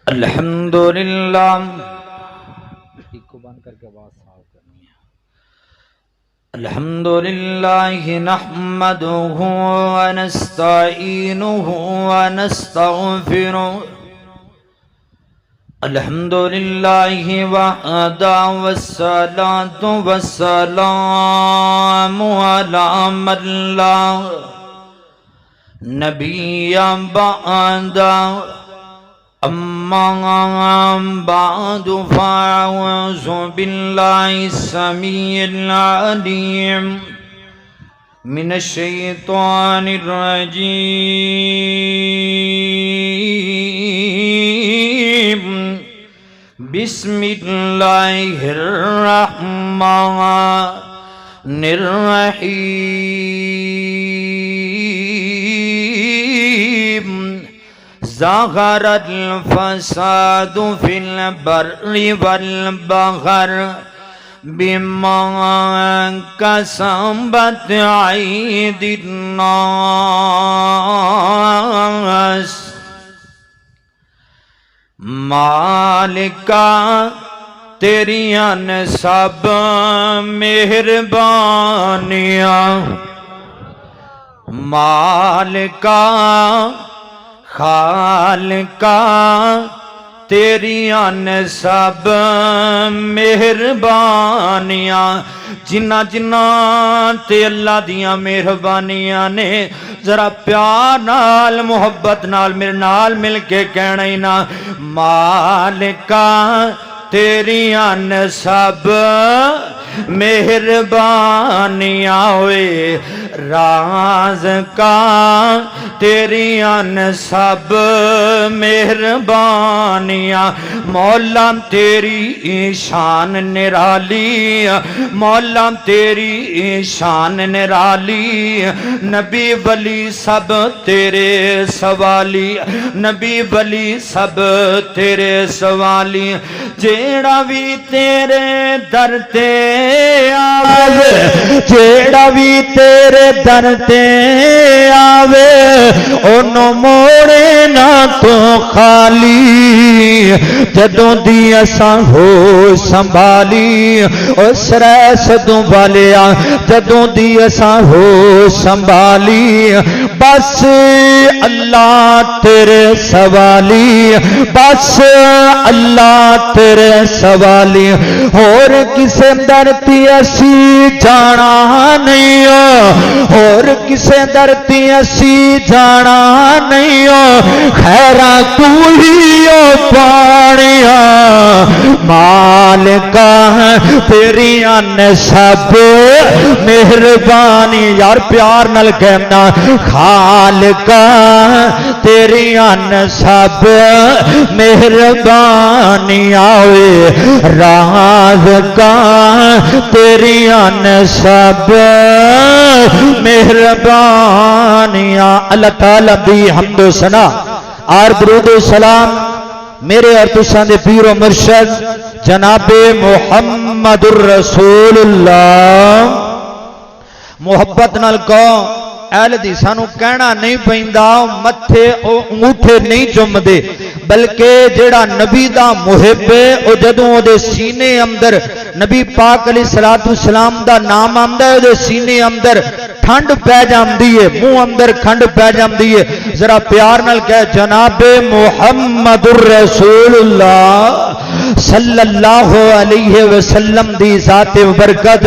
الحمدللہ کو بند کر کے آواز صاف کرنی ہے۔ الحمدللہ نحمدہ ونستعینہ ونستغفرہ الحمدللہ وحدہ والصلاة والسلام علی من لا نبی بعدہ اما بعد فاعوذ باللہ السمیع العلیم من الشیطان الرجیم بسم اللہ الرحمن الرحیم ظہر الفساد فی البر والبحر بما کسبت ایدی الناس مالکا تیریاں سب مہربانیاں مالکا خالقا تیریاں سب مہربانیاں جنہ جنہ تے اللہ دیاں مہربانیاں نے ذرا پیار نال محبت نال میرے نال مل کے کہنا ہی نا مالکا تیریاں سب مہربانیاں ہوئے رازقا تیریاں سب مہربانیاں مولا تیری شان نرالی مولا تیری شان نرالی نبی ولی سب تیرے سوالی نبی ولی سب تیرے سوالی جیڑا بھی تیرے در تے آوے جیڑا بھی تیرے در تے آوے انہوں موڑے نہ تو خالی جدوں دی اساں ہو سنبھالی اس ریسدوں والیا جدوں دی اساں ہو سنبھالی بس اللہ تیرے سوالی بس اللہ تیرے سوالی اور کسے درتی اسی جانا نہیں اور کسے درتی اسی جانا نہیں خیرہ تو ہی پانیا مالکا تیریاں سب مہربانی یار پیار نل کہنا خالقا تیریاں سب مہربانی آوے رازقا تیریاں سب مہربانیاں اللہ تعالیٰ دی حمد و ثنا اور درود و سلام میرے اور تساں دے پیر و مرشد جناب محمد الرسول اللہ محبت نال کہو اہل دی سانو کہنا نہیں پیندا متھے او انگوٹھے نہیں چوم دے بلکہ جیڑا نبی دا محب ہے او جدوں او دے سینے اندر نبی پاک علیہ السلام دا نام آمدا ہے او دے سینے اندر کھنڈ پہ جاندی ہے منہ اندر کھنڈ پہ جاندی ہے ذرا پیار نال کہے جناب محمد الرسول اللہ صلی اللہ علیہ وسلم دی ذات برکت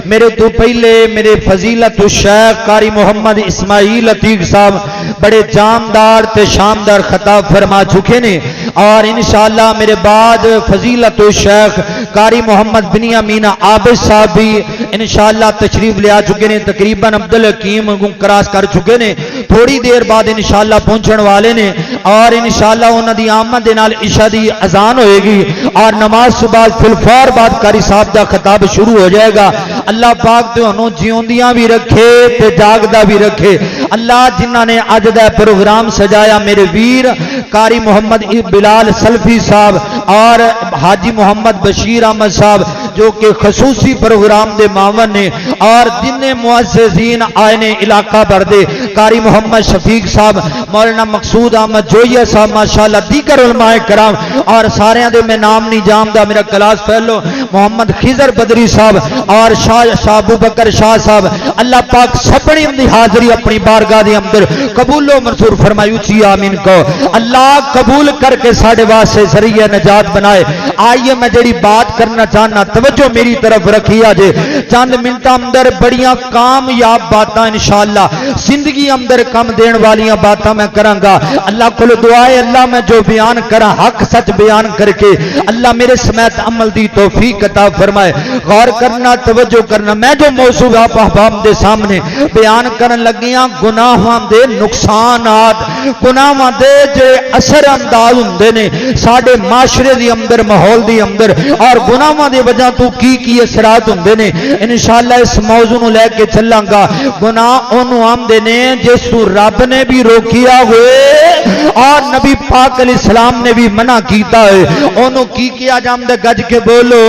میرے تو پہلے میرے فضیلت الشیخ قاری محمد اسماعیل عتیق صاحب بڑے جامدار تے شامدار خطاب فرما چکے نے اور انشاءاللہ میرے بعد فضیلت الشیخ قاری محمد بنیامین عابد صاحب بھی انشاءاللہ تشریف لے آ چکے نے تقریباً عبدالحکیم کراس کر چکے نے تھوڑی دیر بعد انشاءاللہ پہنچن والے نے اور انشاءاللہ انہاں دی آمد دے نال عشاء دی اذان ہوئے گی اور نماز سے بعد فلفور بعد قاری صاحب دا خطاب شروع ہو جائے گا اللہ پاک تے انہوں جیوندیاں بھی رکھے تے جاگدہ بھی رکھے اللہ جنہاں نے اج دا پروگرام سجایا میرے ویر قاری محمد بلال سلفی صاحب اور حاجی محمد بشیر احمد صاحب جو کہ خصوصی پروگرام دے معاون نے، اور جن معززین آئے نے علاقہ بھر دے، قاری محمد شفیق صاحب، مولانا مقصود احمد جوئیہ صاحب، ماشاءاللہ دیگر علماء کرام، اور سارے دے میں نام نہیں جاندا، میرا کلاس فیلو محمد خضر بدری صاحب اور شاہ ابو بکر شاہ صاحب، اللہ پاک سپنی دی حاضری اپنی بارگاہ دے اندر قبول و منظور فرمائے، اچھی آمین کو اللہ قبول کر کے ساڈے واسطے ذریعہ نجات بنائے۔ آئیے میں جڑی بات کرنا چاہنا، توجہ میری طرف رکھیا جے، چند منٹاں اندر بڑیاں کامیاب باتاں انشاءاللہ زندگی اندر کم دین والیاں باتاں میں کراں گا۔ اللہ کو دعا ہے اللہ میں جو بیان کراں حق سچ بیان کر کے اللہ میرے سمیت عمل دی توفیق عطا فرمائے۔ غور کرنا، توجہ کرنا، میں جو موضوع آپ احباب دے سامنے بیان کرن لگیاں گناہاں دے نقصانات، گناہاں دے جو اثر انداز ہوندے نے ساڈے معاشرے دی اندر، ماحول دی اندر، اور گناہاں دی وجہ تو کی اثرات ہوندے نے، انشاءاللہ اس موضوع نو لے کے چلاں گا۔ گناہ اونوں آندے نے جس تو رب نے بھی روکیا ہوئے اور نبی پاک علیہ السلام نے بھی منع کیتا ہے، اونوں کی کیا جاندا، گج کے بولو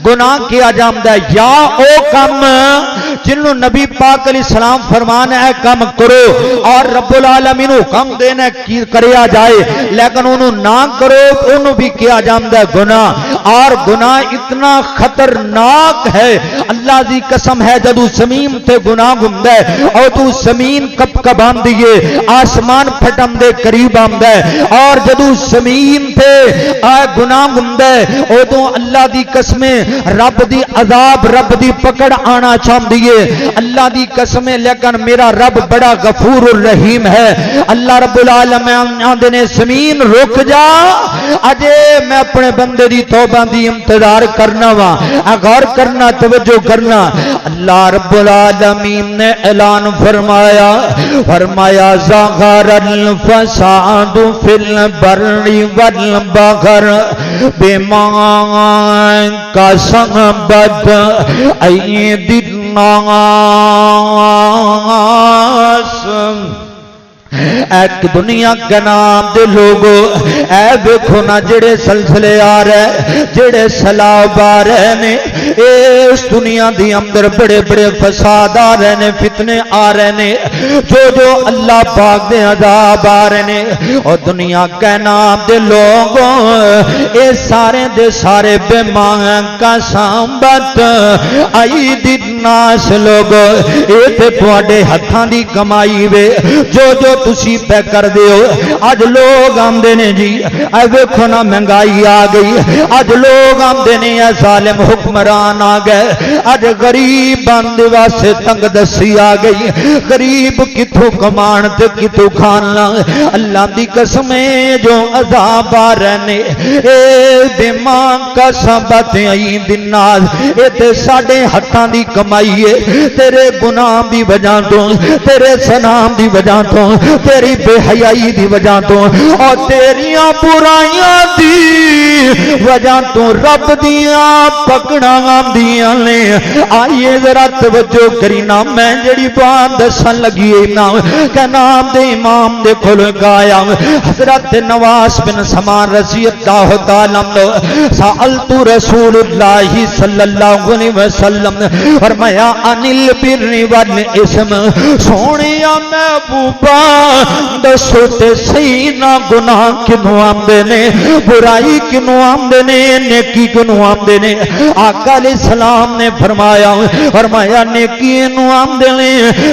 گناہ کیا جاندا ہے یا او کم جنوں نبی پاک علیہ السلام فرمان ہے کم کرو اور رب العالمین حکم دینا کریا جائے لیکن انہوں نہ کرو، انہوں بھی کیا جاندا ہے گناہ۔ اور گناہ اتنا خطرناک ہے، اللہ دی قسم ہے جدو زمین تے گناہ گھومدا ہے اور تو زمین کپ کباندی ہے، آسمان پھٹن دے قریب آندا ہے، اور جدو زمین تے گناہ گھومدا ہے او تو اللہ دی قسم رب دی عذاب، رب دی پکڑ آنا چاہتی ہے، اللہ دی قسم، لیکن میرا رب بڑا غفور الرحیم ہے۔ اللہ رب العالمین آندے نے زمین رک جا، اجے میں اپنے بندے دی توبہ دی انتظار کرنا وا، غور کرنا، توجہ کرنا۔ اللہ رب العالمین نے اعلان فرمایا ظاہر الفساد فی البر والبحر بما کسبت ایدی الناس۔ ایک دنیا کے نام دے لوگو اے دیکھو نا جڑے سلسلے آ رہے، جڑے سلاب آ رہے نے، اس دنیا دی اندر بڑے بڑے فساد آ رہے نے، فتنے آ رہے نے، جو اللہ پاک دے عذاب آ رہے نے، اور دنیا کے نام دے لوگوں اے سارے دے سارے بے مان کا سامبت ایدی الناس لوگو، اے تے تواڈے ہتھاں دی کمائی وے، جو تسی پہ کر دیو۔ اج لوگ آمدے نے جی اے ویکھو نا مہنگائی آ گئی، اج لوگ آمدے نے اے ظالم حکمران آ گئے، اج غریب بندے واسطے تنگ دستی آ گئی، غریب کتھوں کمان تے کتھوں کھانا۔ اللہ دی قسم جو عذاب آ رہے نے اے بیمان کا سبت عید الناس، اے تے ساڈے ہتھاں دی کمائی ہے، تیرے گناہ دی وجہ تو، تیرے سنام دی وجہ تو، تیری بے حیائی دی وجہ تو، اور تیریاں برائیاں دی وجہ تو رب دیاں پکڑاں آندیاں نے۔ آئیے ذرا توجہ کرینا، میں جڑی بات دسن لگی امام کہ نام دے امام دے کھل گایا حضرت نواس بن سمان رضی اللہ تعالی عنہ سألت رسول اللہ صلی اللہ علیہ وسلم فرمایا انل بر والاسم، سونیا محبوبا دسو تے سینا گناہ کنوں آمدے نے، برائی کنوں آمدے نے، نیکی کنوں آمدے نے؟ آقا علیہ السلام نے فرمایا نیکی نوں آمدے نے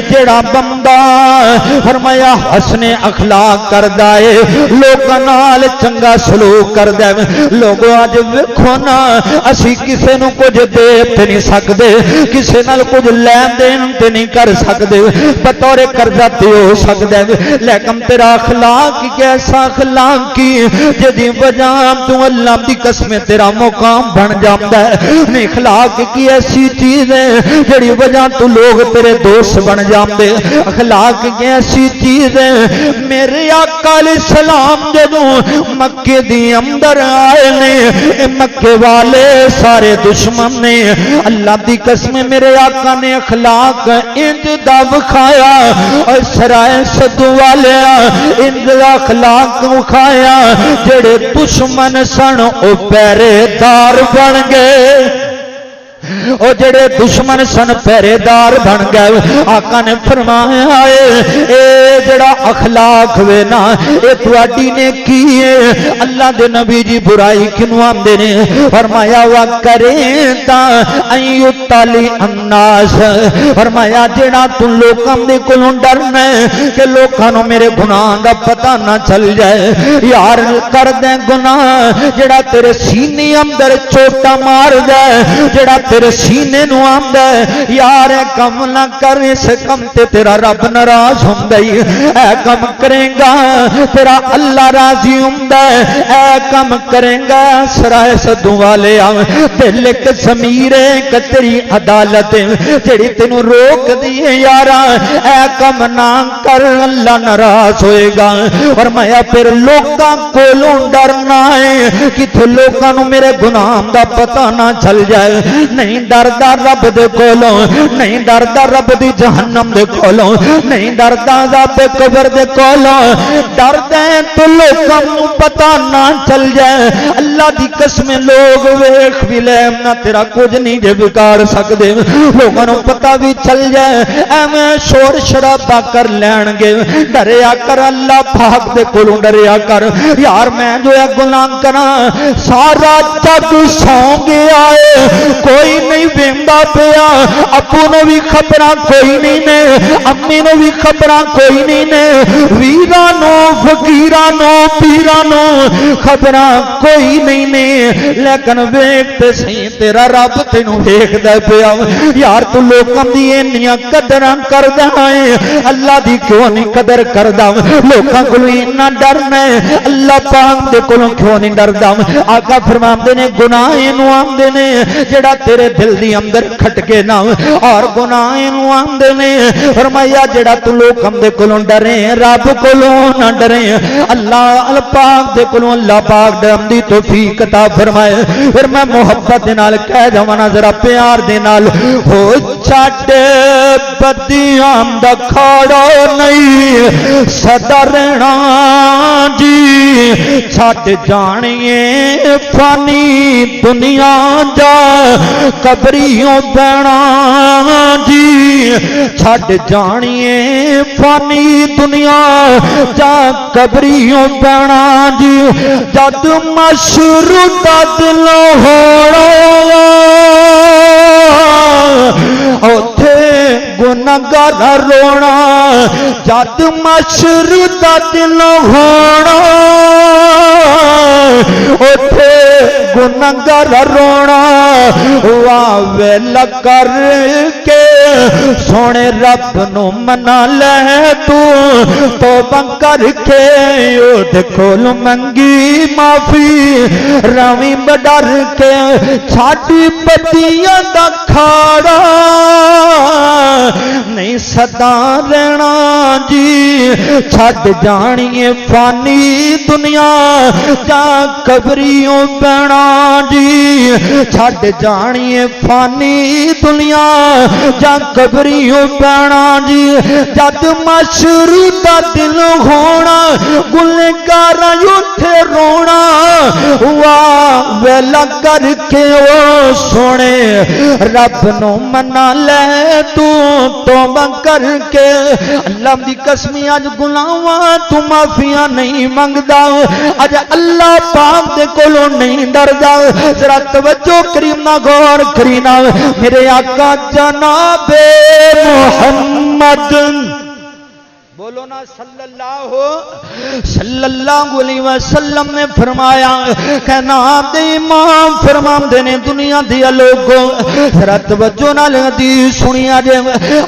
جڑا بندہ فرمایا حسن اخلاق کردا ہے، لوکاں نال چنگا سلوک کردا ہے۔ لوگو اج ویکھو نا اسی کسے نوں کچھ دے تے نہیں سکدے، کسے نال کچھ لین دین تے نہیں کر سکدے، بطور قرضہ تے ہو سکدا ہے، لیکن تیرا اخلاق کیسا اخلاق کی جدی وجہ تو اللہ دی قسم تیرا مقام بن جاندا ہے۔ اخلاق کی ایسی چیز ہے جڑی وجہ تو لوگ تیرے دوست بن جاندے، اخلاق کی ایسی چیز ہے۔ میرے آقا علیہ السلام جدوں مکے دی اندر آئے نے، مکے والے سارے دشمن نے، اللہ دی قسم میرے میرے آقا نے اخلاق انج دا وکھایا اور سرائے سدو والے انج دا اخلاق وکھایا جڑے دشمن سن او پہرے دار بن گئے او جڑے دشمن سن پہرے دار بن گئے آقا نے فرمایا اے جڑا اخلاق وے نا اے تواڈی نے کی ہے اللہ دے نبی جی برائی کینوں آندے نے فرمایا وا کرے تا ایو تالی الناس فرمایا جڑا تو لوکاں دے کولوں ڈرنا ہے کہ لوکاں نوں میرے گناہ دا پتہ نہ چل جائے یار کر دے گناہ جڑا تیرے سینے اندر چوٹا مار دے جڑا تیرے سینے نو آمدہ ہے یار اے کم نہ کر اس کم تے تیرا رب ناراض ہوندی اے کم کریں گا تیرا اللہ راضی ہوندہ ہے اے کم کریں گا سرائے سدوں والے دل ایک ضمیر ایک تیری عدالت جڑی تینوں روک دیے یارا اے کم نہ کر اللہ ناراض ہوئے گا اور میں پھر لوکاں کولوں ڈرنا ہے کہ تو لوکاں نو میرے گناہ دا پتہ نہ چل جائے نہیں ڈردا رب دے کولوں نہیں ڈردا رب دی جہنم دے کولوں نہیں ڈردا عذاب قبر دے کولوں ڈردا ہے تو لوکاں نو پتہ نہ چل جائے اللہ دی قسم لوگ ویکھ بھی لے نہ تیرا کچھ نہیں جے بگاڑ سکدے لوکاں نو پتہ بھی چل جائے ایویں شور شرابہ کر لین گے ڈریا کر اللہ پاک دے کولوں ڈریا کر یار میں جو ہے گناہ کراں سارا جگ سو گیا ہے کوئی نہیں ویندا پیا ابو نو بھی خبراں کوئی نہیں نے امی نو بھی خبراں کوئی نہیں نے ویراں نو فقیراں نو پیراں نو خبراں کوئی نہیں نے لیکن ویکھ تے سہی تیرا رب تینوں ویکھدا پیا یار تو لوکاں دی انیاں قدراں کردا ہے اللہ دی کیوں نہیں قدر کردا لوکاں کولوں اتنا ڈرنا ہے اللہ پاک دے کولوں کیوں نہیں ڈردا آقا فرماندے نے گناہ اینو آندے نے جڑا تیرے دل دی اندر کھٹ کے نہ اور گناہ اینو آندے نے فرمایا جڑا تو لوکاں دے کولوں ڈرے رب کولوں نہ ڈرے اللہ پاک دے کولوں اللہ پاک ڈرن دی توفیق عطا فرمائے پھر میں محبت دے نال کہہ جاواں ذرا پیار دے نال ہو چھڈ بدیاں دا کھاڑا نہیں سدا رہنا جی چھڈ جانیے فانی دنیا جا قبریوں بہنا جی چھڈ جانیے فانی دنیا جا قبریوں بہنا جی جد مشروط دل ہونا اوتھے گناہگار رونا جد مشروط دل ہونا اوتھے گناہگار رونا واہ ویلا کر کے سونے رب نو منا لے تو توبہ کر کے او کھول منگی معافی روی بڈر کے چھاٹی بدیاں دا کھاڑا نہیں سدا رہنا جی چھڈ جانیے فانی دنیا جا قبریوں بہنا جی چھڈ جانیے فانی دنیا جا قبریوں بہنا جی جد مشروط دل ہونا گنہگار اٹھے رونا واہ ویلا کر کے او سونے رب نو منا لے تو توبہ کر کے اللہ دی قسمی اج گناہاں تو معافیاں نہیں منگدا اج اللہ پاک دے کولوں نہیں ڈردا ذرا توجہ کرینا غور کرینا میرے آقا جناب محمد بولو نا صلی اللہ علیہ وسلم نے فرمایا کہ نام دے امام فرماندے نے دنیا دی لوگوں ذرا توجہ نال حدیث سنیا جے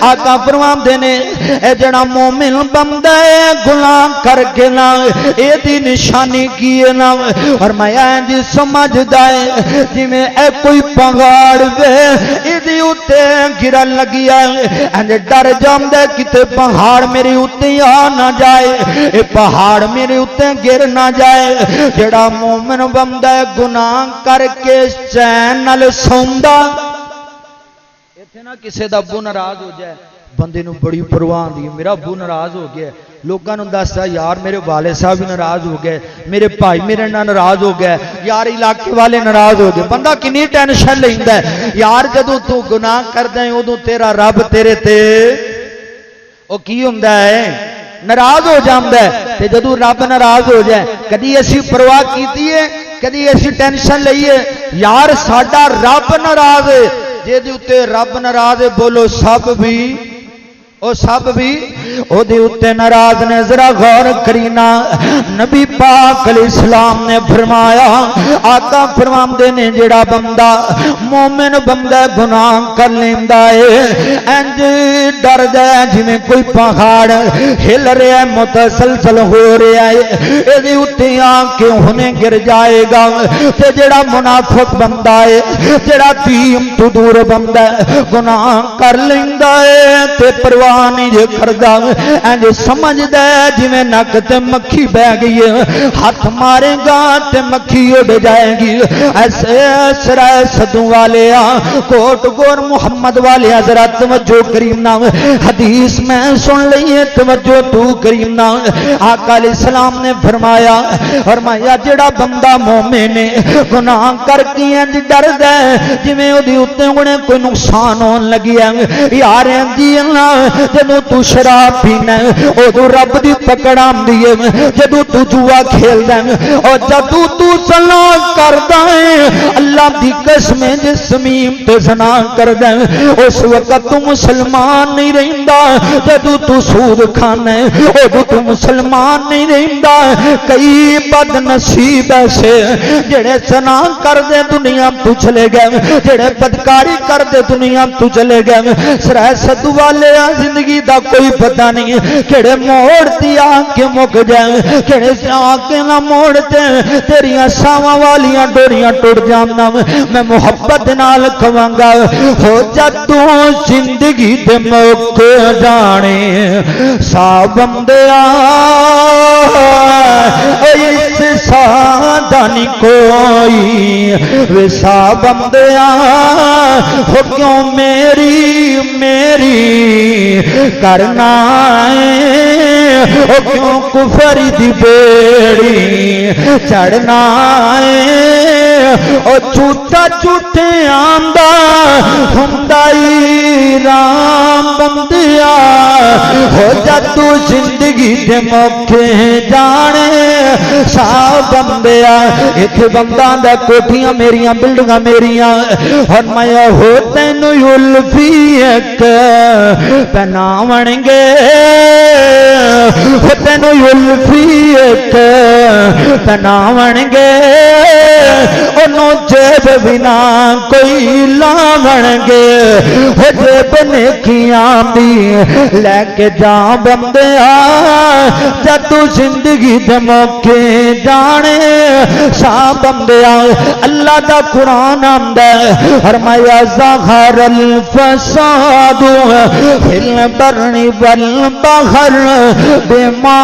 آقا فرماندے نے اے جڑا مومن بندہ ہے گناہ کر کے نہ اے دی نشانی کی ہے نا اور میں جی سمجھدا ہے جویں اے کوئی پہاڑ وے اے دی اوتے گرن لگیا ہے ڈر جاندا کتے پہاڑ میرے آ نہ جائے اے پہاڑ میرے اتے گر نہ جائے جڑا مومن بندہ گناہ کر کے چین نال سوندا ایتھے نہ کسی دا ابو ناراض ہو جائے بندے نو بڑی پرواہ آندی ہے میرا ابو ناراض ہو گیا لوگوں نے دستا یار میرے والد صاحب بھی ناراض ہو گئے میرے بھائی میرے نال ناراض ہو گئے یار علاقے والے ناراض ہو گئے بندہ کنی ٹینشن لیندا ہے یار جدوں تو گناہ کردا ہے اودوں تیرا رب تیرے تے او کی ہوندا ہے ناراض ہو جاندا ہے تے جدوں رب ناراض ہو جائے کدی اسی پرواہ کیتی ہے کدی ایسی ٹینشن لئیے یار ساڈا رب ناراض ہے جے دے اوتے رب ناراض ہے بولو سب بھی او دے اوتے ناراض نے ذرا غور کرینا نبی پاک علیہ السلام نے فرمایا آقا فرماندے نے جڑا بندہ مومن بندہ گناہ کر لیندا ہے انج ڈر جائے جویں کوئی پہاڑ ہل رہا ہے متسلسل ہو رہا ہے اے دے اوتے آ کے ہنے گر جائے گا تے جڑا منافق بندہ ہے جڑا دین تو دور بندہ گناہ کر لیندا ہے تے پرواہ نہیں جو کردا انج سمجھدا ہے جویں نک تے مکھی بہ گئی ہے ہاتھ مارے گا تے مکھی اڑ جائے گی ایسے سرائے صدوں والے کوٹ گور محمد والے حضرات توجہ کرینا حدیث میں سن لئیے توجہ تو کرینا آقا علیہ السلام نے فرمایا جڑا بندہ مومن ہے گناہ کر کے انج ڈردا ہے جویں اودی اوتے ہنے کوئی نقصان ہون لگی ہے یار دی اللہ جدوں تو شراب پینا ادو رب دی پکڑ آندی ہے جدوں تو جوا کھیلدا ہے اور جدوں تو زنا کردا ہے اللہ دی قسم جس زمین تے زنا کردا ہے اس وقت تو مسلمان نہیں رہندا جدوں تو سود کھانا ہے ادو تو مسلمان نہیں رہندا کئی بد نصیب ایسے جڑے زنا کردے دنیا تو چلے گئے جڑے بدکاری کردے دنیا تو چلے گئے سرائے صدو والے زندگی دا کوئی پتہ نہیں کہڑے موڑ تی آ کے مک جائیں کہڑے آ کے نہ موڑتے تیریاں ساواں والیاں ڈوریاں ٹوٹ جانا میں محبت نال کہاں گا ہو جا تو زندگی دے مک جانے سا بندیا اس سادہ نہیں کوئی ویسا بندیا ہو کیوں میری کرنا ہے او کیوں کفر دی بیڑی چڑھنا ہے او جھوٹا جھوٹے آندا ہندائی رام بندیا ہو جا تو زندگی دے موقع جانے سا بندیا ایک بندہ دا کوٹھیاں میریاں بلڈنگاں میریاں اور میں ہو تینو یلفی ایک پہناون گے ہو تینو یلفی ایک پہناون گے انہوں جیب بنا کوئی لاون گے ہو جیب نیکیاں دی لے کے جا بندیا جب تو زندگی دے موقع جانے سا بندیا اللہ دا قرآن آمدہ فرمایا ظہر الفساد فی البر والبحر بما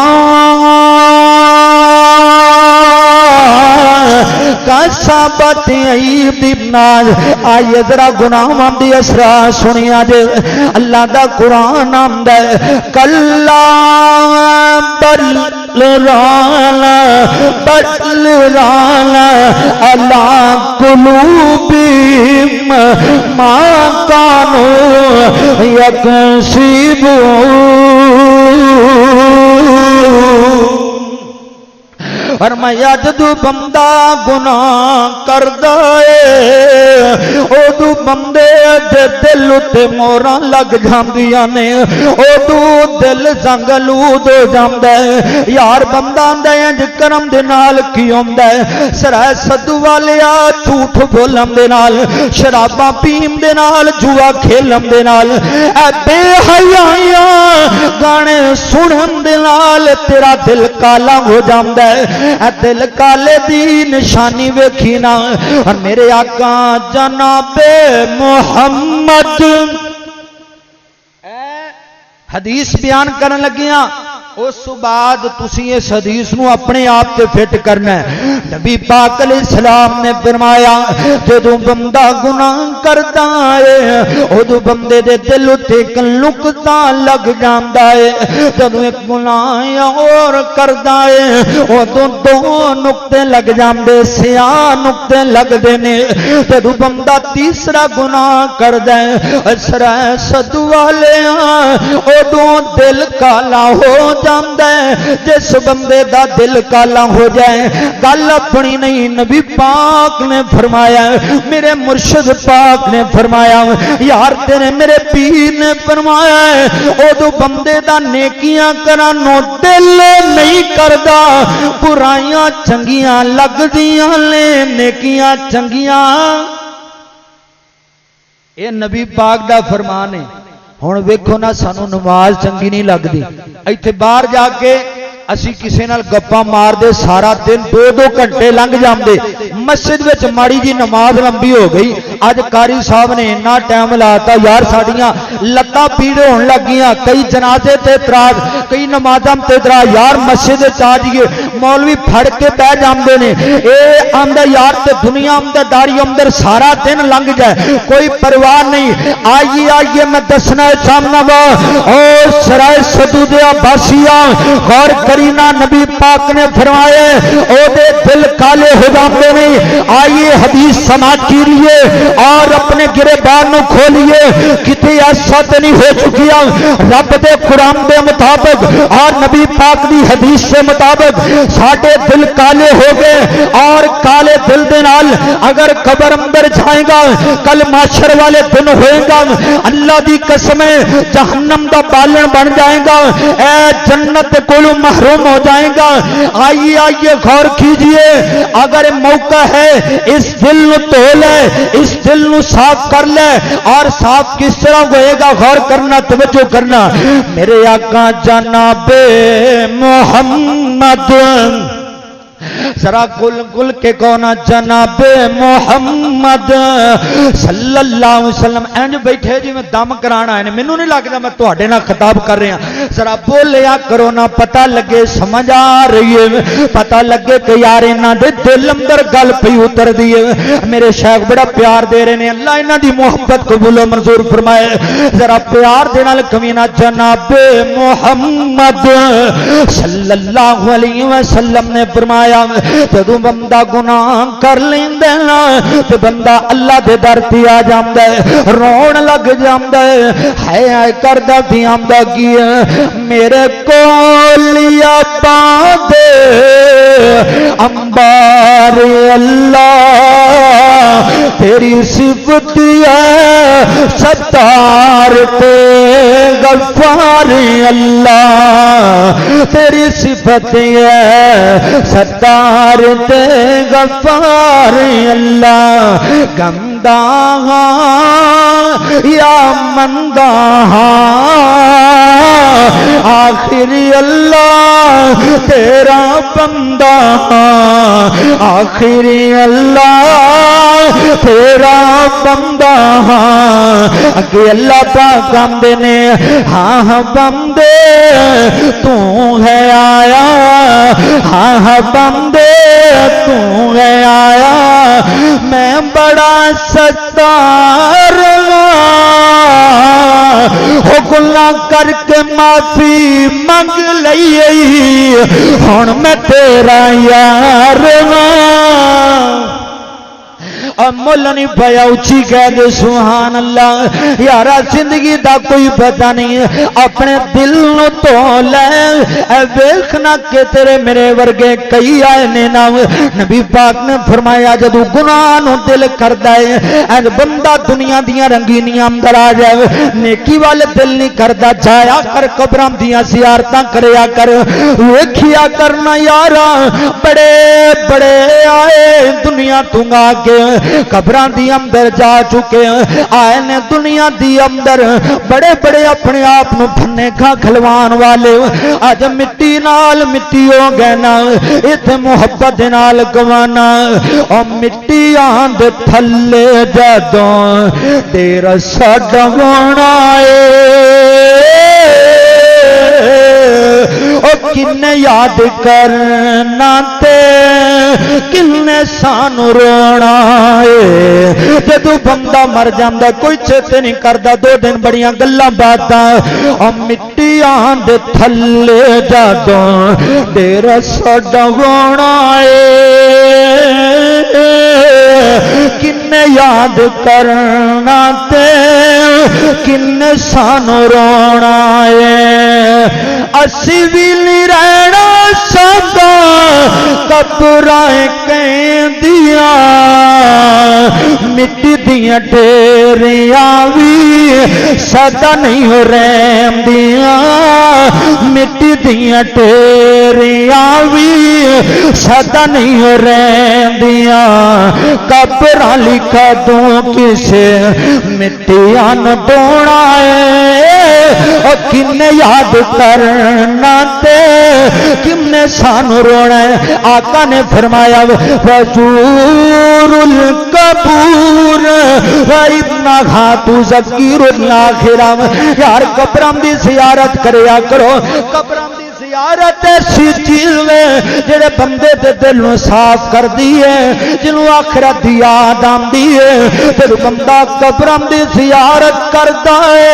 کسبت ایدی الناس آئیے ذرا گناہ آمدی اسرا سنیا جے اللہ دا قرآن آمدہ کلا بل رانا علی قلوبہم ما کانوا یکسبون فرمایا جدو بندہ گناہ کردا ہے اودو بندے دے دل تے موراں لگ جاندیاں نے اودو دل زنگلود ہو جاندا ہے یار بندہ آندا ہے انج کرم دے نال کی ہوندا ہے سرائے صدو والیا جھوٹ بولن دے نال شراباں پین دے نال جوا کھیلن دے نال اے بے حیاں گانے سنن دے نال تیرا دل کالا ہو جاندا ہے دل کالے دی نشانی ویکھی نا اور میرے آقا جناب محمد حدیث بیان کرن لگیاں اس بعد تسی اس حدیث نو اپنے آپ تے فٹ کرنا ہے۔ نبی پاک علیہ السلام نے فرمایا جدوں بندہ گناہ کردا ہے اودوں بندے دے دل تے ایک نقطہ لگ جاندا ہے، جدوں ایک گناہ اور کردا ہے اودوں دو نقطے لگ جاندے، سیاہ نقطے لگدے نے۔ جدوں بندہ تیسرا گناہ کردا ہے اسرا صد والیاں اودوں دل کالا ہو جاندا ہے۔ جس بندے دا دل کالا ہو جائے گل اپنی نہیں، نبی پاک نے فرمایا، میرے مرشد پاک نے فرمایا، یار تیرے میرے پیر نے فرمایا اودوں بندے دا نیکیاں کرانوں دل نہیں کردا، برائیاں چنگیاں لگدیاں نے، نیکیاں چنگیاں۔ اے نبی پاک دا فرمان ہے۔ ہن ویکھو نا سانو نماز چنگی نہیں لگدی، ایتھے باہر جا کے اسی کسے نال گپاں مار دے سارا دن 2-2 گھنٹے لنگ جاندے، مسجد وچ ماڑی جی نماز لمبی ہو گئی، اج قاری صاحب نے اتنا ٹائم لاتا یار ساڈیاں لتاں پیڑ ہون لگیاں، کئی جنازے تے اعتراض، کئی نمازاں تے اعتراض، یار مسجد وچ آ جائیے مولوی پھڑ کے بہ جاندے نے، اے آندا یار تے دنیا اندر داری اندر سارا دن لنگ جائے کوئی پرواہ نہیں۔ آئیے میں دسنا چاہنا وا او سرائے سدودیا باسیاں غور کرینا، نبی پاک نے فرمایا او دے دل کالے ہو جاندے نے۔ آئیے حدیث سماعت کیجیے اور اپنے گریبان نو کھولیے، کتے ایسا تے نہیں ہو چکیا رب دے قرآن دے مطابق اور نبی پاک دی حدیث سے مطابق ساڈے دل کالے ہو گئے، اور کالے دل دے نال اگر قبر اندر جائے گا کل معاشر والے دن ہوئے گا، اللہ دی قسم جہنم دا بالن بن جائے گا، اے جنت کولو محروم ہو جائے گا۔ آئیے غور کیجئے، اگر موقع ہے اس دل نو دھو لے، اس دل نو صاف کر لے، اور صاف کس طرح ہوئے گا غور کرنا، توجہ کرنا۔ میرے آقا جناب محمد ذرا گل کے کونا جناب محمد صلی اللہ علیہ وسلم اینج بیٹھے جی میں دم کرانا ہے، مینوں نہیں لگتا میں تواڈے نال خطاب کر رہا، ذرا بولیا کرو نا، پتہ لگے سمجھ آ رہی ہے، پتہ لگے کہ یار انہاں دے دل اندر گل پئی اتر دی ہے۔ میرے شیخ بڑا پیار دے رہے نے، اللہ انہاں دی محبت قبول و منظور فرمائے، ذرا پیار دے نال کمینا جناب محمد صلی اللہ علیہ وسلم نے فرمایا جدوں بندہ گناہ کر لیندا نا تے بندہ اللہ دے در تے آ جاندا ہے، رون لگ جاندا ہے، ہائے کردا بھی آندا کی میرے کول یا پاندے انبار اللہ تیری صفت ہے ستار تے غفار اللہ، تیری صفت ہے ستار تے غفار اللہ، گمدا یا مندا آخری اللہ تیرا بندہ، آخری اللہ تیرا بندہ، اگے اللہ پاک آندے نے ہاں بندے تو ہے آیا، ہاں بندے تو ہے آیا، میں بڑا ستار ہو گناہ کر کے معافی منگ لئی، ہن میں تیرا یار مل نہیں پیا اچھی کہہ دے سبحان اللہ۔ یارا زندگی دا کوئی پتہ نہیں، اپنے دل نو تو لے، اے ویکھنا کہ تیرے میرے ورگے کئی آئے نے نا، نبی پاک نے فرمایا جدو گناہ نو دل کردا ہے اے بندہ دنیا دیاں رنگینیاں اندر آ جائے، نیکی والے دل نہیں کردا، جایا کر قبراں دیاں زیارتاں کریا کر، ویکھیا کرنا یارا بڑے بڑے آئے دنیا تو آ کے قبراں دی اندر جا چکے آئے نے، دنیا دی اندر بڑے بڑے اپنے آپ نو پھنے کھا کھلوان والے اج مٹی نال مٹی ہو گئے نا، ایتھے محبت نال گوانا، او مٹی آند تھلے جدوں تیرا ساڈا ہونا اے او کن یاد کرنا تے کن سانو رونا ہے جدو بندہ مر جاندا کوئی چیتے نہیں کردا 2 دن بڑیاں گلاں باتاں او مٹی آن دے تھلے جادوں ڈیرا ساڈا ہونا ہے کن یاد کرنا تے کن سانو رونا ہے اسی بھی نہیں رہنا ساڈا قبراں کہندیاں مٹی دیاں ڈیریاں بھی سدا نہیں ہو رہندیاں مٹی دیاں ڈیریاں بھی سدا نہیں ہو رہندیاں قبراں لکھا دوں کسے مٹیاں نہ ڈونا ہے اور کن یاد کرنا تے کن سانو رونا ہے آقا نے فرمایا وزور القبور وَإِنَّهَا تُذَكِّرُ الْآخِرَةَ یار قبراں دی زیارت کریا کرو قبراں دی زیارت ایسی چیز ہے جڑے بندے دے دل نو صاف کر دی ہے جنوں آخرت دی یاد آندی ہے تے بندہ قبراں دی زیارت کردا ہے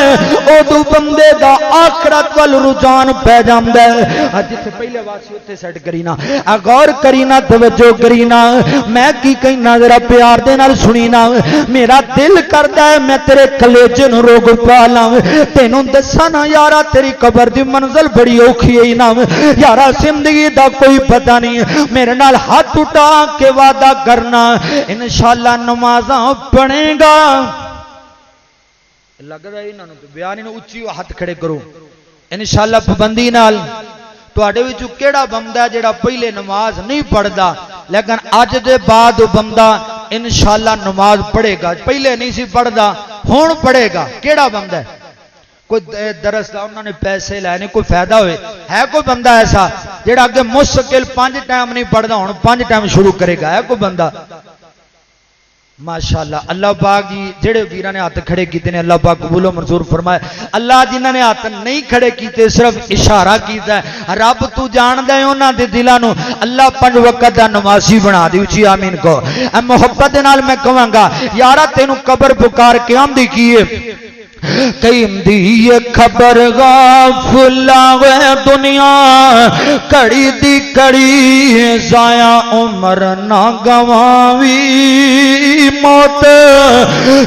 اودوں بندے دا آخرت ول رجحان پہ جاندا ہے جتھے پہلے واسی اوتھے سیٹ کرینا غور کرینا توجہ کرینا میں کی کہنا ذرا پیار دے نال سنینا میرا دل کردا ہے میں تیرے کلیجے نو روگ پا لاں تینوں دساں نا یارا تیری قبر دی منزل بڑی اوکھی ہے نا یارا زندگی دا کوئی پتہ نہیں میرے نال ہاتھ اٹھا کے وعدہ کرنا انشاءاللہ نمازاں پڑھے گا لگ رہا ہے انہاں نوں بیان نوں اچھی ہاتھ کھڑے کرو انشاءاللہ پابندی نال تواڈے وچوں کیڑا بندہ جڑا پہلے نماز نہیں پڑھدا لیکن اج دے بعد وہ بندہ انشاءاللہ نماز پڑھے گا پہلے نہیں سی پڑھدا ہن پڑھے گا کیڑا بندہ ہے کوئی درس دا انہوں نے پیسے لینے کوئی فائدہ ہوئے ہے کوئی بندہ ایسا جڑا اگے مستقل 5 ٹائم نہیں پڑھدا ہن 5 ٹائم شروع کرے گا ہے کوئی بندہ ماشاءاللہ اللہ پاک جی جڑے ویراں نے ہاتھ کھڑے کیتے نے اللہ پاک قبول و منظور فرمائے اللہ جنہاں نے ہاتھ نہیں کھڑے کیتے صرف اشارہ کیتا ہے رب تو جاندا ہے انہاں دے دلاں نو اللہ 5 وقت دا نمازی بنا دے اچھی آمین کو اے محبت نال میں کہاں گا یارا تینوں قبر پکار کے آمدی کیے قیم دی خبر غافل آوے دنیا کڑی دی کڑی ضائع عمر نہ گواوی موت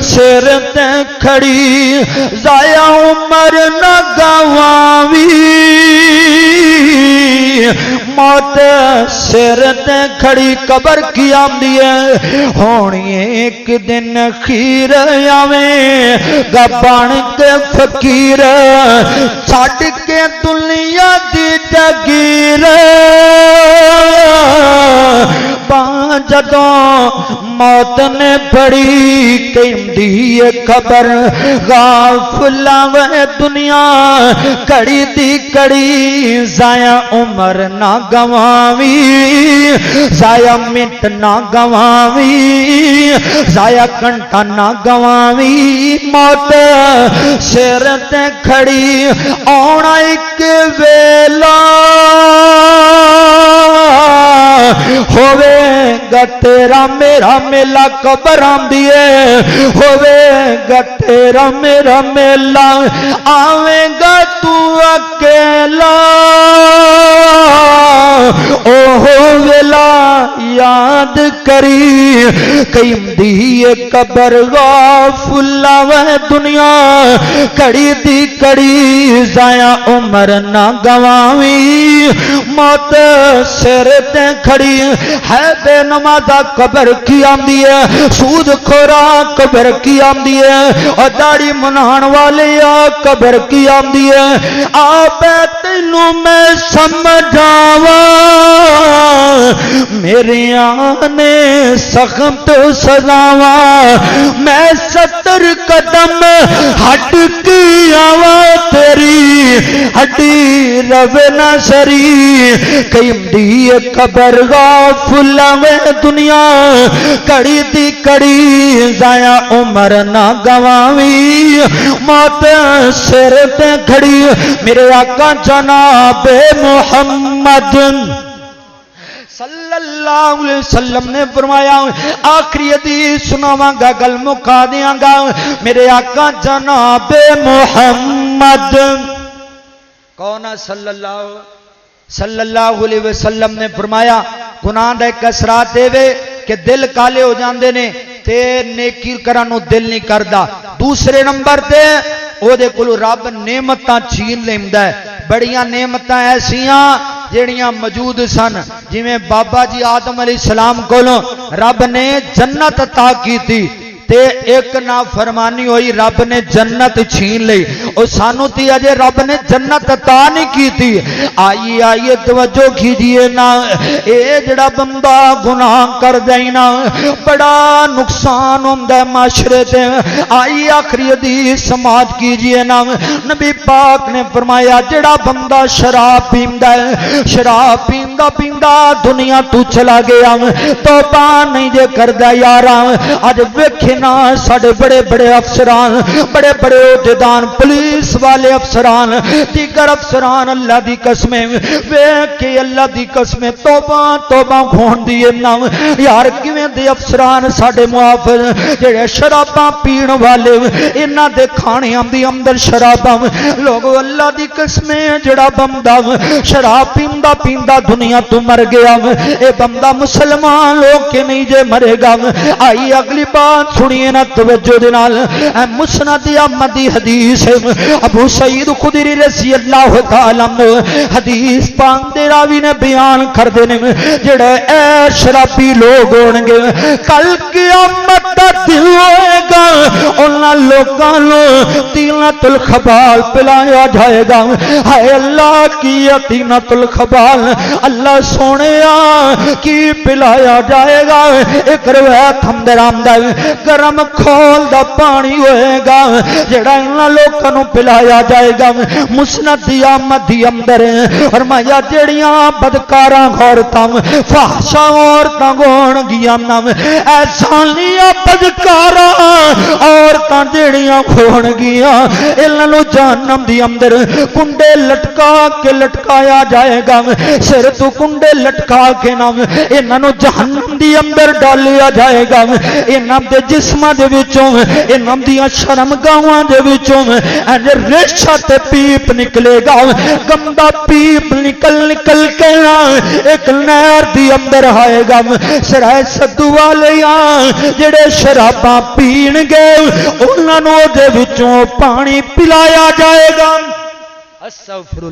سر تے کھڑی ضائع عمر نہ گواوی موت سر تے کھڑی قبر کی آمدی ہے ہونی ایک دن خیر آویں گبان کے فقیر چھٹ کے دنیا دی جگیر جدوں موت نے بڑی کہندی خبر غافل آوے دنیا کڑی دی کڑی ضائع عمر نہ گواوی ضائع منٹ نہ گواوی ضائع گھنٹہ نہ گواوی موت سر تے کھڑی آنا ایک ویلا ہووے گا تیرا میرا میلہ قبر آمدی ہے ہووے گا تیرا میرا میلہ آویں گا تو اکیلا اوہ ویلا یاد کری قیم دی قبر غافل آوے دنیا کڑی دی کڑی ضائع عمر نہ گواوی موت سر تے کھڑی ہے بے نمازہ قبر کی آمدی ہے سود خورا قبر کی آمدی ہے اور داڑھی منان والے قبر کی آمدی ہے آپ تینوں میں سمجھاوا میرے آنے سخم تو سزاوا میں 70 قدم ہٹ کی آوا تیری ہڈی رو نہ سری قیم دی قبر غافل لوے دنیا کڑی دی کڑی ضائع عمر نہ گواوی موت سر تے کھڑی میرے آقا جناب محمد صلی اللہ علیہ وسلم نے فرمایا آخری حدیث سناواں گا گل مکا دیاں گا میرے آقا جناب محمد کون صلی اللہ علیہ وسلم نے فرمایا گناہ دا ایک اثرات دے وے کہ دل کالے ہو جاندے نے تے نیکی کرن نو دل نہیں کردا دوسرے نمبر تے او دے کولوں رب نعمتاں چھین لیندا ہے بڑیاں نعمتاں ایسیاں جیڑیاں موجود سن جویں بابا جی آدم علیہ السلام کولوں رب نے جنت عطا کیتی تے ایک نافرمانی ہوئی رب نے جنت چھین لئی اور سانو تی اجے رب نے جنت عطا نہیں کیتی آئیے توجہ کیجئے نا اے جڑا بندہ گناہ کر دے نا بڑا نقصان ہوندا ہے معاشرے تے آئی آخری حدیث سماعت کیجئے نا نبی پاک نے فرمایا جڑا بندہ شراب پیندا ہے شراب پیندا پیندا دنیا تو چلا گیا توبہ نہیں جے کردا یاراں اج ویکھے نا ساڑے بڑے بڑے افسران بڑے بڑے عہدیدار پولیس والے افسران دیگر افسران اللہ دی قسمیں ویکھ کے اللہ دی قسمیں توبہ توبہ کھون دیے نا یار کیویں دے افسران ساڑے محافظ جڑے شراباں پین والے انہاں دے کھانیاں دی اندر شراباں لوگ اللہ دی قسمیں جڑا بندہ شراب پیندا پیندا دنیا تو مر گیا اے بندہ مسلمان لوگ کے نہیں جے مرے گا آئی اگلی بات سنیے نا توجہ دے نال اے مسند احمد دی حدیث ابو سعید خدری رضی اللہ تعالی عنہ حدیث پاک دے راوی نے بیان کر دے نے جڑے اے شرابی لوگ ہون گے کل قیامت دا دن ہوئے گا انہاں لوکاں نوں تینۃ الخبال پلایا جائے گا ہائے اللہ کی تینۃ الخبال اللہ سونیا کی پلایا جائے گا ایک روایت ہم دے رام دا گرم کھول دا پانی ہوئے گا جڑا انہاں لوکاں نوں پلایا جائے گا مسند احمد دی اندر فرمایا جڑیاں بدکاراں عورتاں فحشاں عورتاں ہون گیاں ایسا لیا بدکاراں عورتاں جڑیاں ہون گیاں انہاں نوں جہنم دی اندر کنڈے لٹکا کے لٹکایا جائے گا سر تو کنڈے لٹکا کے نام انہاں نوں جہنم دی اندر ڈالیا جائے گا انہاں دے جسماں دے وچوں انہاں دیاں شرمگاہاں دے وچوں اج ریشہ تے پیپ نکلے گا گندا پیپ نکل کے ایک نہر دی اندر آئے گا سرائے سدو والیاں جڑے شراباں پین گے انہاں نوں دے وچوں پانی پلایا جائے گا استغفر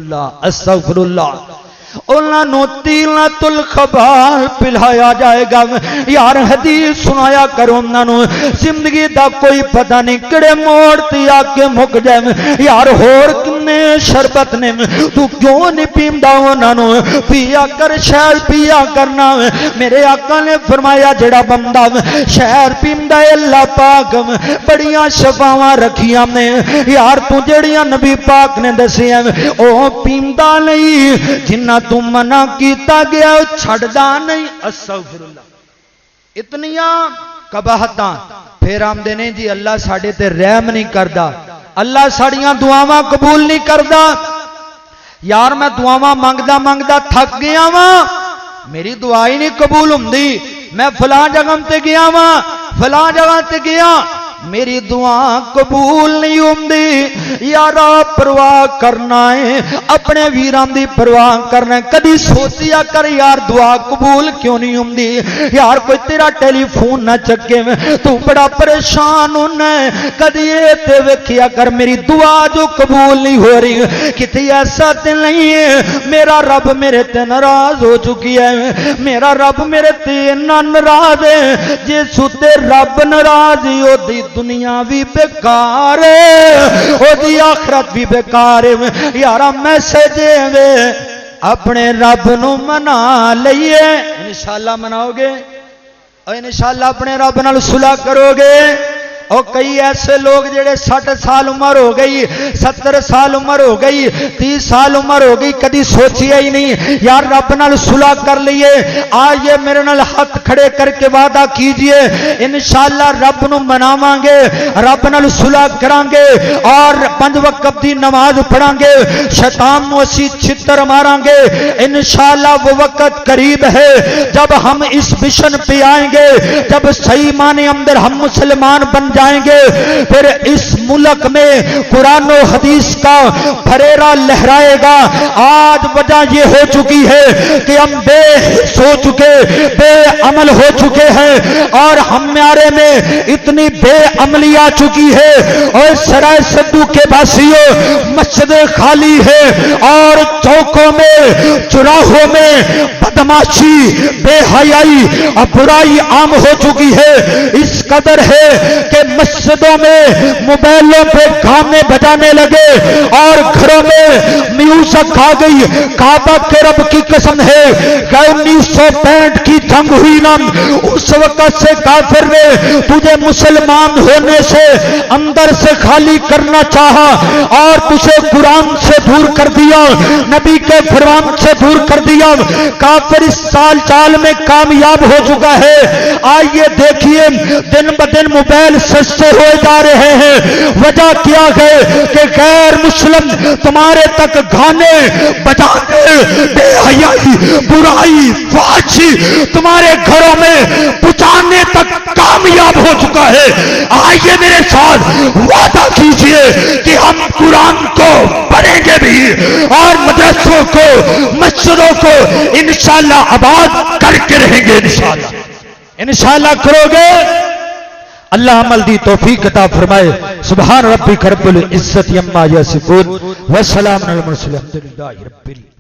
اللہ انہاں نوں تینۃ الخبال پلایا جائے گا یار حدیث سنایا کرو انہاں نوں زندگی دا کوئی پتہ نہیں کڑے موڑ تے آ کے مک جائے یار ہور کنے شربت نے تو کیوں نہیں پیندا انہاں نوں پیا کر شہر پیا کرنا میرے آقا نے فرمایا جڑا بندہ شہر پیندا ہے اللہ پاک بڑیاں شفاواں رکھیاں نے یار تو جڑیاں نبی پاک نے دسیاں او پیندا نہیں جنہ تو منع کیتا گیا چھڑدا نہیں استغفر اللہ اتنیاں قباحتاں پھر آمدے نے جی اللہ ساڈے تے رحم نہیں کردا اللہ ساڑیاں دعاواں قبول نہیں کردا یار میں دعاواں منگدا تھک گیا واں میری دعا ہی نہیں قبول ہوندی میں فلاں جگہ تے گیا واں فلاں جگہ تے گیا میری دعا قبول نہیں ہوندی یارا پرواہ کرنا ہے اپنے ویران دی پرواہ کرنا ہے کدی سوچیا کر یار دعا قبول کیوں نہیں ہوندی یار کوئی تیرا ٹیلی فون نہ چکے تو بڑا پریشان ہونا ہے کدی تے ویکھیا کر میری دعا جو قبول نہیں ہو رہی کتے ایسا تے نہیں ہے میرا رب میرے تے ناراض ہو چکی ہے میرا رب میرے تے ناراض ہے جے سوتے رب ناراض ہی ہو دی دنیا بھی بیکار او دی آخرت بھی بیکار یارا میسج وے اپنے رب نو منا لئیے انشاءاللہ مناؤ گے اور انشاءاللہ اپنے رب نال صلح کرو گے اور کئی ایسے لوگ جڑے 60 سال عمر ہو گئی 70 سال عمر ہو گئی 30 سال عمر ہو گئی کدی سوچیا ہی نہیں یار رب نال صلح کر لیے آئیے میرے نال ہاتھ کھڑے کر کے وعدہ کیجئے انشاءاللہ رب نو مناواں گے رب نال صلح کران گے اور 5 وقت دی نماز پڑھاں گے شیطان نو اسی چھتر ماراں گے انشاءاللہ وہ وقت قریب ہے جب ہم اس مشن پہ آئیں گے جب صحیح معنی اندر ہم مسلمان بن جائیں گے پھر اس ملک میں قرآن و حدیث کا پھریرا لہرائے گا آج وجہ یہ ہو چکی ہے کہ ہم بے حس ہو چکے بے عمل ہو چکے ہیں اور ہمارے میں اتنی بے عملی آ چکی ہے اور سرائے صدو کے باسیوں مسجد خالی ہے اور چوکوں میں چراہوں میں بدماشی بے حیائی اور برائی عام ہو چکی ہے اس قدر ہے کہ مسجدوں میں موبائلوں پہ گانے بجانے لگے اور گھروں میں میوزک آ گئی کعبہ کے رب کی قسم ہے کہ 1965 کی جنگ ہوئی نا اس وقت سے کافر نے تجھے مسلمان ہونے سے اندر سے خالی کرنا چاہا اور تجھے قرآن سے دور کر دیا نبی کے فرمان سے دور کر دیا کافر اس سال چال میں کامیاب ہو چکا ہے آئیے دیکھیے دن بدن موبائل سستے ہوئے جا رہے ہیں وجہ کیا ہے کہ غیر مسلم تمہارے تک گانے بجانے بے حیائی برائی فحاشی تمہارے گھروں میں پہنچانے تک کامیاب ہو چکا ہے آئیے میرے ساتھ وعدہ کیجئے کہ ہم قرآن کو پڑھیں گے بھی اور مدرسوں کو مسجدوں کو انشاءاللہ آباد کر کے رہیں گے انشاءاللہ کرو گے اللہ عمل دی توفیق عطا فرمائے سبحان ربک رب العزت عما یصفون والسلام علی المرسلین الحمدللہ رب العالمین